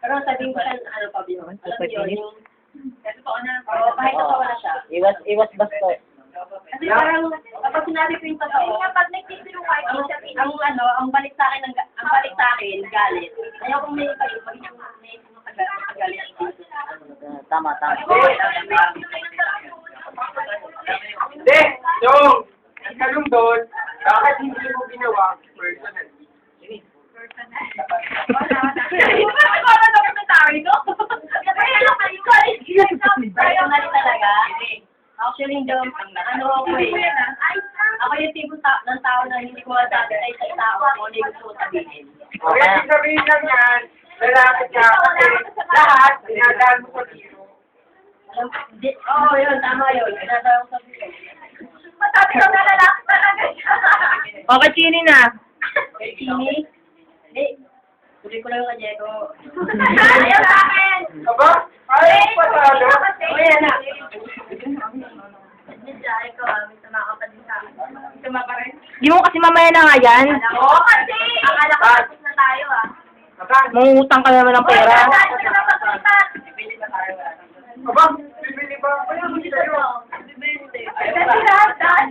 Pero sabihin ko siya, ano pa yun? Alam mo yun, yung... Kasi po na, kahit ako wala siya. Iwas basto. Kasi parang, kapag sinabi ko yung totoo, pag nagtitirungan ko, ang balik sa akin, galit. Ayaw kong may kayo, pag yung may makagalit. Tama. Hindi! Yung! Ang tanong doon, bakit hindi mo ginawa personal? Personally talaga. Actually, ano ako eh. Ako yung tipo ng tao na hindi ko masabi sa isang tao kung ano yung gusto ko sabihin. Okay, sabihin lang yan, lalaki ka kasi lahat, dinadaan mo sa tiro. Oo, yun, tama yun. Pinadaan ko sabihin. Matabi ka na lalaki talaga siya. Okay, chini na. Kay Chini? Hindi. Tuloy ko lang yung Diego. Ayaw sa akin. Aba? Ayaw mo patalo? O yan na. Di mo kasi mamaya na nga yan. Oo, kasi. Akala ko tapos na tayo Saan? Mangungutang ka naman ng pera. Aba? Bibili ba? Ayaw mo sa'yo.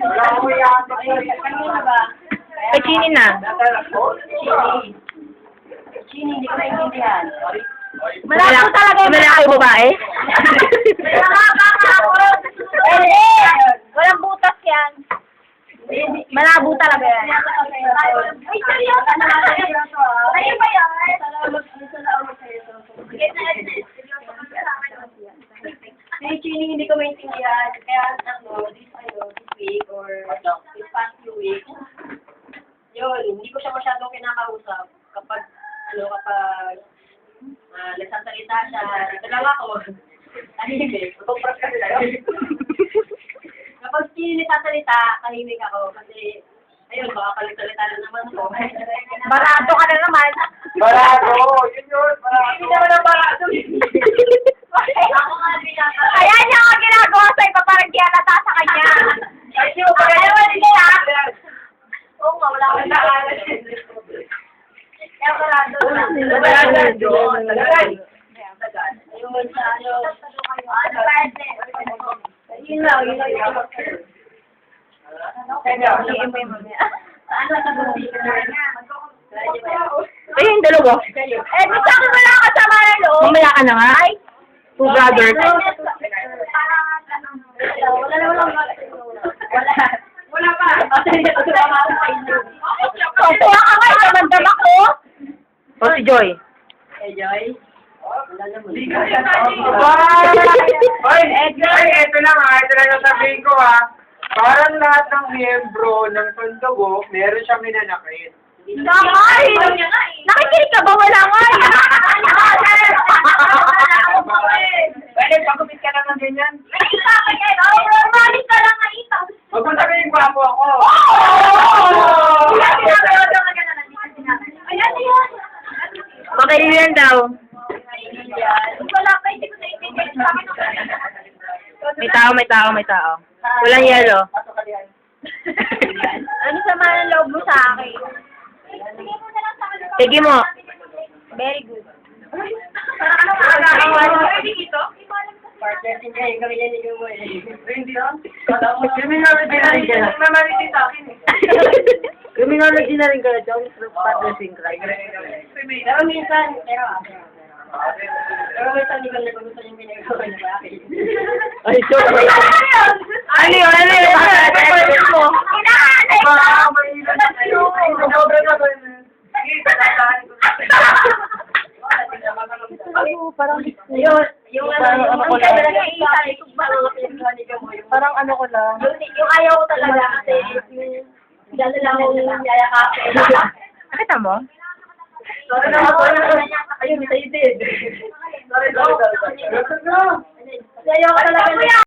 Wala ko yata. Kanina ba? Kay chini na. Chini, hindi ko naiintindihan. Malaki talaga yung malaki babae. Walang butas yan. Malabo talaga yan. Ay, seryoso na. Sa'yo ba yan? Si Chini, hindi ko maintindihan. Kaya, this week or this past few weeks, yun, hindi ko siya masyadong kinakausap kapag nagsasalita siya, ito lang ako. Tahimik. Kapag Chini nagsasalita, tahimik ako kasi, ayun, baka palisalita na naman ako. Barato ka na naman. Barado! Yun yun! Barado! Hindi naman ang barato. Ako nga binata. Kaya niya ako ginagawa sa iba parang di halata sa kanya. Ay, yung Ayaw mo nila. Oo nga, wala akong naalas. Kaya barado na. Barado! Ayun, sa ano. Ano ba yun? Yun lang yung ano sa Eh, yung dalawa. Eh, gusto ko wala kasama na loob. Mamaya ka na nga. Two brothers. Wala pa. Tuwa ka nga, damandam ako. O si Joy. Eh, Joy? Wala naman. Ay, ito lang ito lang ang sabihin ko Parang lahat ng miyembro ng Sundugo, meron siyang minanakit. Nakay! Nakikinig ka ba? Wala nga. Pwede, pagupit ka naman ganyan. Malis ka lang nga ito. Huwag mo sabihin gwapo ako. Ayan yun. Okay, yun daw. Wala pa, hindi ko na-intindihan. May tao. Walang yelo. Ano sama ng loob mo sa akin? Sige mo. Very good. Partner, hindi kayo kami niligaw mo eh. Hindi lang. Criminology na rin ka. Mamaliti sa akin Criminology na rin kayo. Jones partners in crime. Pero minsan, pero minsan hindi ko nagugustuhan yung ginagawa niya sa akin. Ay, sorry. Ano yun? Ano mo? Inaanay ko! Parang Yung Parang ano ko lang. parang ano ko lang. yung ayaw ko talaga kasi dahil lang ako yayakapin. Nakita mo? Sorry na ako. Ayun, sa'yo din. Sorry. Kasi ayaw ko talaga.